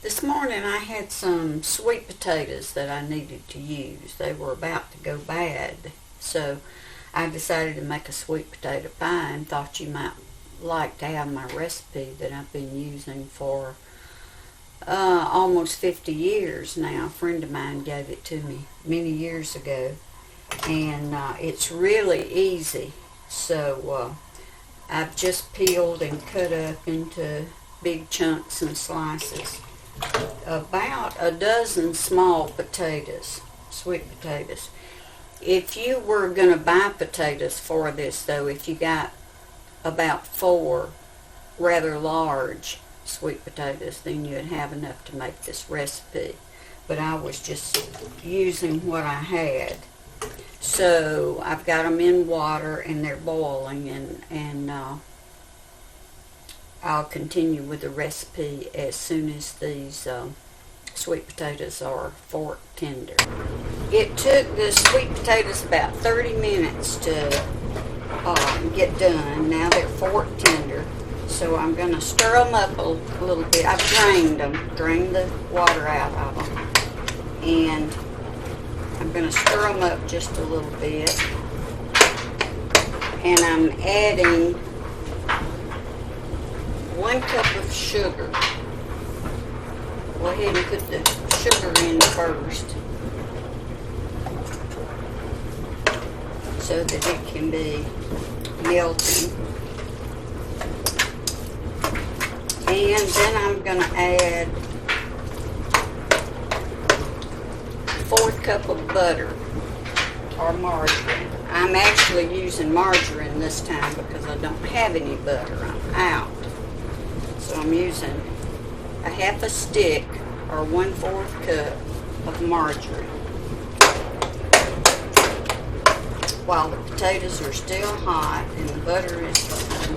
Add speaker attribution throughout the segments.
Speaker 1: This morning I had some sweet potatoes that I needed to use. They were about to go bad, so I decided to make a sweet potato pie and thought you might like to have my recipe that I've been using for almost 50 years now. A friend of mine gave it to me many years ago, and it's really easy. So I've just peeled and cut up into big chunks and slices about a dozen small potatoes, sweet potatoes. If you were going to buy potatoes for this, though, if you got about 4 rather large sweet potatoes, then you'd have enough to make this recipe. But I was just using what I had. So I've got them in water and they're boiling, and I'll continue with the recipe as soon as these sweet potatoes are fork tender. It took the sweet potatoes about 30 minutes to get done. Now they're fork tender, so I'm going to stir them up a little bit. I've drained the water out of them, and I'm going to stir them up just a little bit, and I'm adding 1 cup of sugar. Go ahead and put the sugar in first so that it can be melting. And then I'm going to add 1/4 cup of butter or margarine. I'm actually using margarine this time because I don't have any butter. I'm out. So I'm using a 1/2 stick or 1/4 cup of margarine. While the potatoes are still hot and the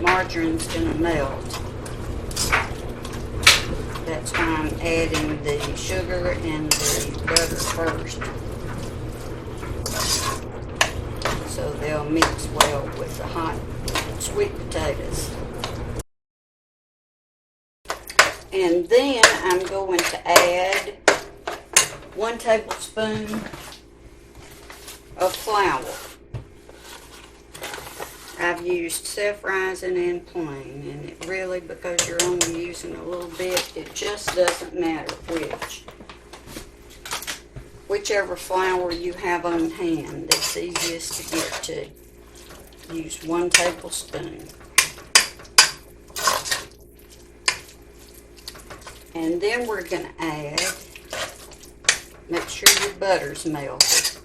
Speaker 1: margarine's going to melt, that's why I'm adding the sugar and the butter first, so they'll mix well with the hot sweet potatoes. And then I'm going to add 1 tablespoon of flour. I've used self-rising and plain, and it really, because you're only using a little bit, it just doesn't matter whichever flour you have on hand. It's easiest to get to. Use 1 tablespoon. And then we're going to add, make sure your butter's melted.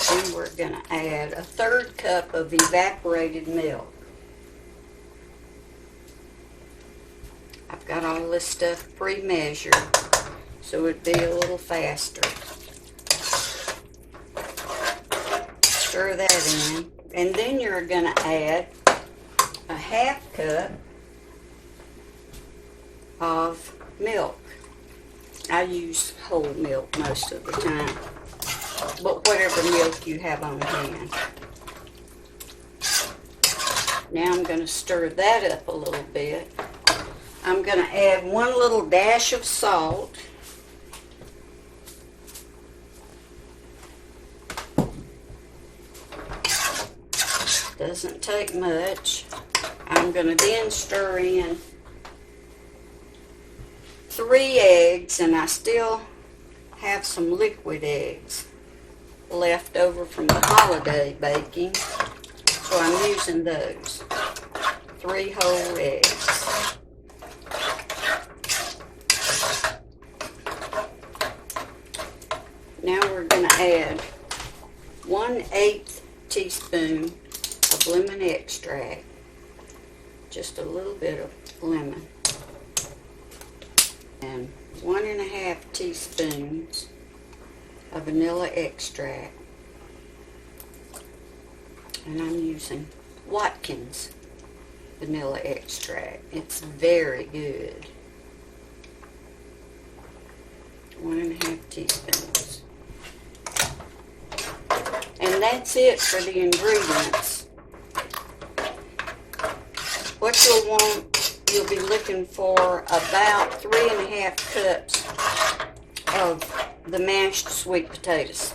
Speaker 1: Then we're going to add 1/3 cup of evaporated milk. I've got all this stuff pre-measured, so it'd be a little faster. Stir that in. And then you're going to add a 1/2 cup of milk. I use whole milk most of the time, but whatever milk you have on hand. Now I'm going to stir that up a little bit. I'm going to add 1 little dash of salt. Doesn't take much. I'm going to then stir in 3 eggs, and I still have some liquid eggs left over from the holiday baking, so I'm using those. 3 whole eggs. Now we're going to add 1/8 teaspoon of lemon extract, just a little bit of lemon, and 1 1/2 teaspoons of vanilla extract, and I'm using Watkins vanilla extract. It's very good. 1 1/2 teaspoons. And that's it for the ingredients. What you'll want you'll be looking for about 3½ cups of the mashed sweet potatoes.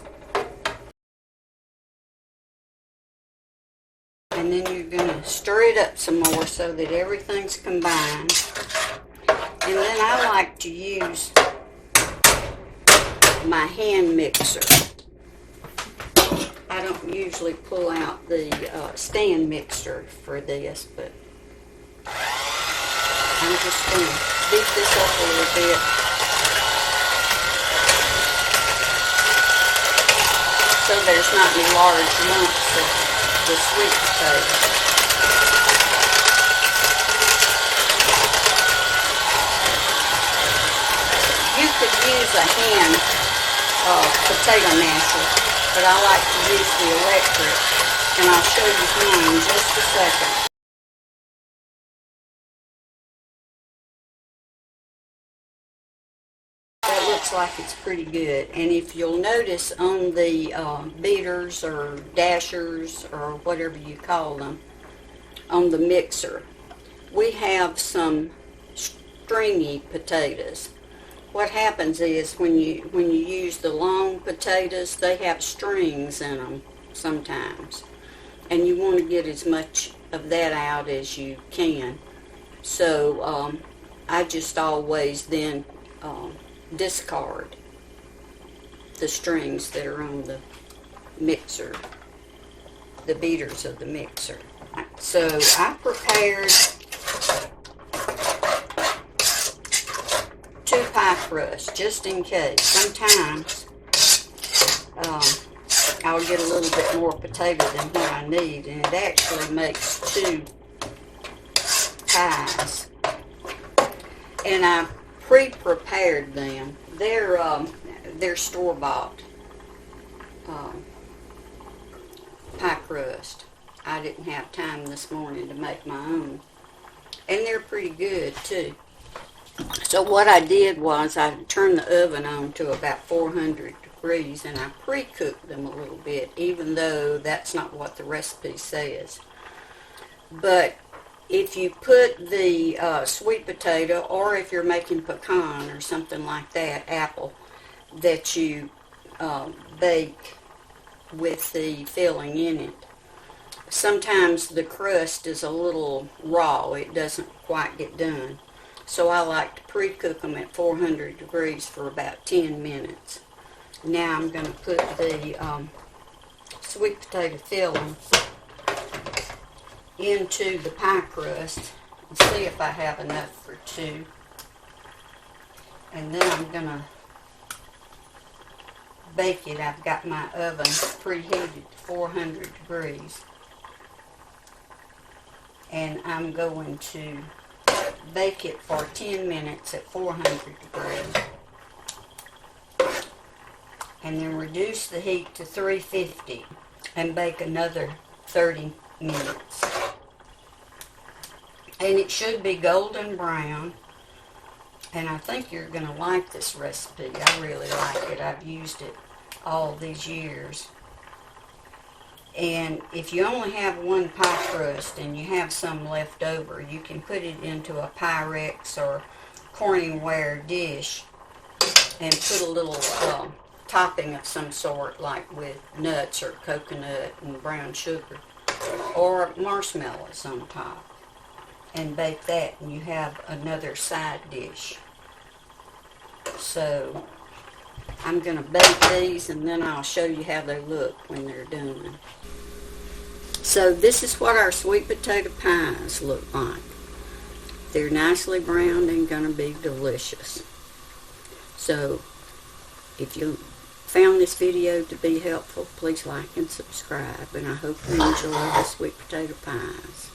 Speaker 1: And then you're going to stir it up some more so that everything's combined. And then I like to use my hand mixer. I don't usually pull out the stand mixer for this, but I'm just going to beat this up a little bit. So there's not any large lumps of the sweet potato. You could use a hand potato masher, but I like to use the electric, and I'll show you mine in just a second. That looks like it's pretty good. And if you'll notice on the beaters or dashers or whatever you call them on the mixer, we have some stringy potatoes. What happens is when you use the long potatoes, they have strings in them sometimes, and you want to get as much of that out as you can. So I just always then discard the strings that are on the mixer, the beaters of the mixer. So I prepared 2 pie crusts just in case. Sometimes I'll get a little bit more potato than what I need, and it actually makes 2 pies. And I pre-prepared them. They're store-bought pie crust. I didn't have time this morning to make my own, and they're pretty good too. So what I did was I turned the oven on to about 400 degrees, and I pre-cooked them a little bit, even though that's not what the recipe says. But if you put the sweet potato, or if you're making pecan or something like that, apple, that you bake with the filling in it, sometimes the crust is a little raw. It doesn't quite get done. So I like to pre-cook them at 400 degrees for about 10 minutes. Now I'm going to put the sweet potato filling into the pie crust and see if I have enough for 2. And then I'm going to bake it. I've got my oven preheated to 400 degrees. And I'm going to bake it for 10 minutes at 400 degrees. And then reduce the heat to 350 and bake another 30 minutes. And it should be golden brown. And I think you're going to like this recipe. I really like it. I've used it all these years. And if you only have 1 pie crust and you have some left over, you can put it into a Pyrex or Corningware dish and put a little topping of some sort, like with nuts or coconut and brown sugar, or marshmallows on top, and bake that, and you have another side dish. So I'm going to bake these, and then I'll show you how they look when they're done. So this is what our sweet potato pies look like. They're nicely browned and going to be delicious. So if you found this video to be helpful, please like and subscribe, and I hope you enjoy the sweet potato pies.